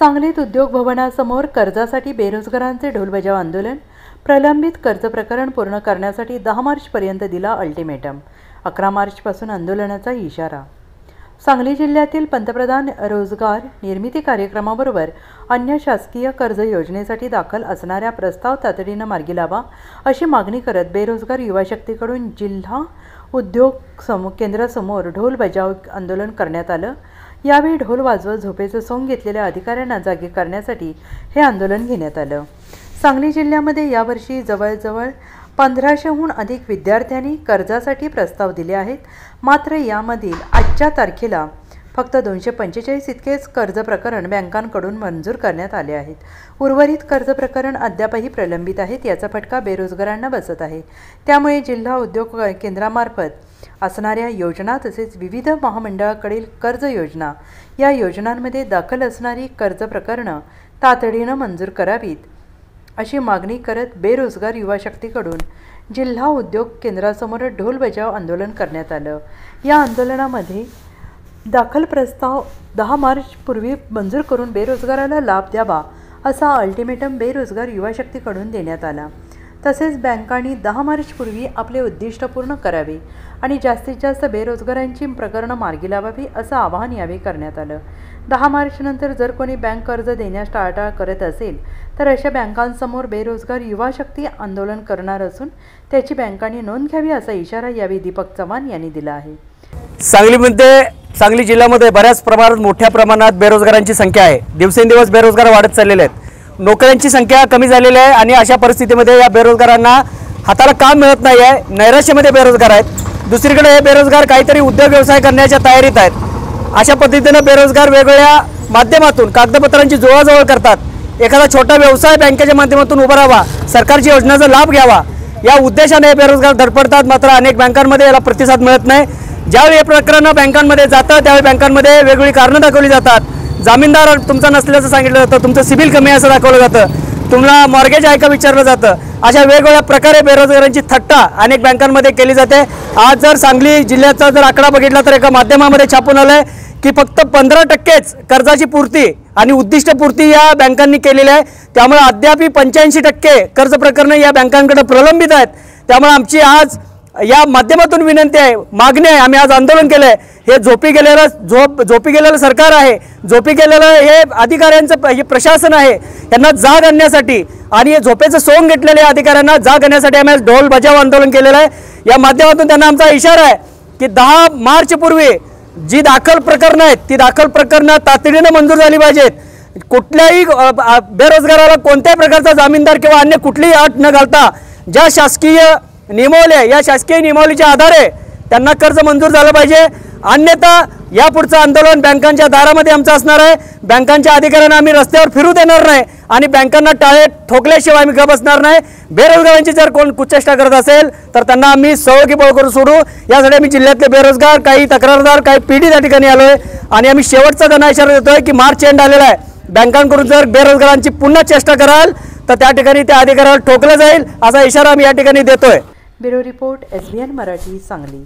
सांगलीत उद्योग भवनासमोर कर्जासाठी बेरोजगारांचे ढोलबजाव आंदोलन। प्रलंबित कर्ज प्रकरण पूर्ण करण्यासाठी 10 मार्चपर्यंत दिला अल्टिमेटम। 11 मार्चपासून आंदोलनाचा इशारा। सांगली जिल्ह्यातील पंतप्रधान रोजगार निर्मिती कार्यक्रमाबरोबर अन्य शासकीय कर्ज योजनेसाठी दाखल असणाऱ्या प्रस्ताव तातडीने मार्गी लावा अशी मागणी करत बेरोजगार युवा शक्तीकडून जिल्हा उद्योग केंद्रासमोर ढोल बजाव आंदोलन करण्यात आलं। यावेळी ढोल वाजवत झोपेचं सोंग घेतलेल्या अधिकाऱ्यांना जागे करण्यासाठी हे आंदोलन घेण्यात आलं। सांगली जिल्ह्यामध्ये यावर्षी जवळजवळ 1500हून अधिक विद्यार्थ्यांनी कर्जासाठी प्रस्ताव दिले आहेत। मात्र यामधील आजच्या तारखेला फक्त 245 इतकेच कर्ज प्रकरण बँकांकडून मंजूर करण्यात आले आहेत। उर्वरित कर्ज प्रकरण अद्यापही प्रलंबित आहेत। याचा फटका बेरोजगारांना बसत आहे। त्यामुळे जिल्हा उद्योग केंद्रामार्फत असणाऱ्या योजना तसेच विविध महामंडळाकडील कर्ज योजना या योजनांमध्ये दाखल असणारी कर्ज प्रकरणं तातडीने मंजूर करावीत अशी मागणी करत बेरोजगार युवा शक्तीकडून जिल्हा उद्योग केंद्रासमोर ढोल बजाव आंदोलन करण्यात आलं। या आंदोलनामध्ये दाखल प्रस्ताव 10 मार्चपूर्वी मंजूर करून बेरोजगाराला लाभ द्यावा असा अल्टिमेटम बेरोजगार युवा शक्तीकडून देण्यात आला। तसेच बँकांनी 10 मार्चपूर्वी आपले उद्दिष्ट पूर्ण करावे आणि जास्तीत जास्त बेरोजगारांची प्रकरणं मार्गी लावावी असं आवाहन यावेळी करण्यात आलं। 10 मार्चनंतर जर कोणी बँक कर्ज देण्यास टाळाटाळ करत असेल तर अशा बँकांसमोर बेरोजगार युवा शक्ती आंदोलन करणार असून त्याची बँकांनी नोंद घ्यावी असा इशारा यावेळी दीपक चव्हाण यांनी दिला आहे। सांगली जिल्ह्यामध्ये बऱ्याच प्रमाणात मोठ्या प्रमाणात बेरोजगारांची संख्या आहे। दिवसेंदिवस बेरोजगार वाढत चाललेले आहेत। नोकऱ्यांची संख्या कमी झालेली आहे आणि अशा परिस्थितीमध्ये या बेरोजगारांना हाताला काम मिळत नाही आहे। नैराश्यामध्ये बेरोजगार आहेत। दुसरीकडे हे बेरोजगार काहीतरी उद्योग व्यवसाय करण्याच्या तयारीत आहेत। अशा पद्धतीने बेरोजगार वेगवेगळ्या माध्यमातून कागदपत्रांची जुळवाजुळव करतात। एखादा छोटा व्यवसाय बँकेच्या माध्यमातून उभारावा, सरकारची योजनांचा लाभ घ्यावा या उद्देशाने बेरोजगार धडपडतात। मात्र अनेक बँकांमध्ये याला प्रतिसाद मिळत नाही। ज्यावेळी हे प्रकरण बँकांमध्ये जातं त्यावेळी बँकांमध्ये वेगवेगळी कारणं दाखवली जातात। जामीनदार तुमचा नसल्याचं सांगितलं जातं, तुमचं सिबिल कमी असं दाखवलं जातं, तुम्हाला मॉर्गेज आहे का विचारलं जातं। अशा वेगवेगळ्या प्रकारे बेरोजगारांची थट्टा अनेक बँकांमध्ये केली जाते। आज जर सांगली जिल्ह्याचा जर आकडा बघितला तर एका माध्यमामध्ये छापून आलंय की फक्त 15% कर्जाची पूर्ती आणि उद्दिष्ट पूर्ती या बँकांनी केलेली आहे। त्यामुळे अद्याप 85% कर्ज प्रकरणं या बँकांकडे प्रलंबित आहेत। त्यामुळे आमची आज या माध्यमातून विनंती आहे, मागणी आहे, आम्ही आज आंदोलन केलं आहे। हे झोपी गेलेलं सरकार आहे, झोपी गेलेलं हे अधिकाऱ्यांचं हे प्रशासन आहे। त्यांना जाग आणण्यासाठी आणि झोपेचं सोंग घेतलेल्या अधिकाऱ्यांना जाग आणण्यासाठी आम्ही आज ढोल बजाव आंदोलन केलेलं आहे। या माध्यमातून त्यांना आमचा इशारा आहे की 10 मार्चपूर्वी जी दाखल प्रकरणं आहेत ती दाखल प्रकरणं तातडीने मंजूर झाली पाहिजेत। कुठल्याही बेरोजगाराला कोणत्याही प्रकारचा जामीनदार किंवा अन्य कुठलीही अट न घालता ज्या शासकीय नियमावली या शासकीय नियमावलीच्या आधारे त्यांना कर्ज मंजूर झालं पाहिजे। अन्यथा यापुढचं आंदोलन बँकांच्या दारामध्ये आमचं असणार आहे। बँकांच्या अधिकाऱ्यांना आम्ही रस्त्यावर फिरू देणार नाही आणि बँकांना टाळे ठोकल्याशिवाय आम्ही गप बसणार नाही। बेरोजगारांची जर कोण कुचेष्टा करत असेल तर त्यांना आम्ही सवकी बळ करून सोडू। यासाठी आम्ही जिल्ह्यातले बेरोजगार, काही तक्रारदार, काही पीडी त्या ठिकाणी आलोय आणि आम्ही शेवटचा त्यांना इशारा देतोय की मार्च एंड आलेला आहे। बँकांकडून जर बेरोजगारांची पुन्हा चेष्टा कराल तर त्या ठिकाणी त्या अधिकाऱ्यावर ठोकलं जाईल असा इशारा आम्ही या ठिकाणी देतोय। Bureau report SBN Marathi Sangli.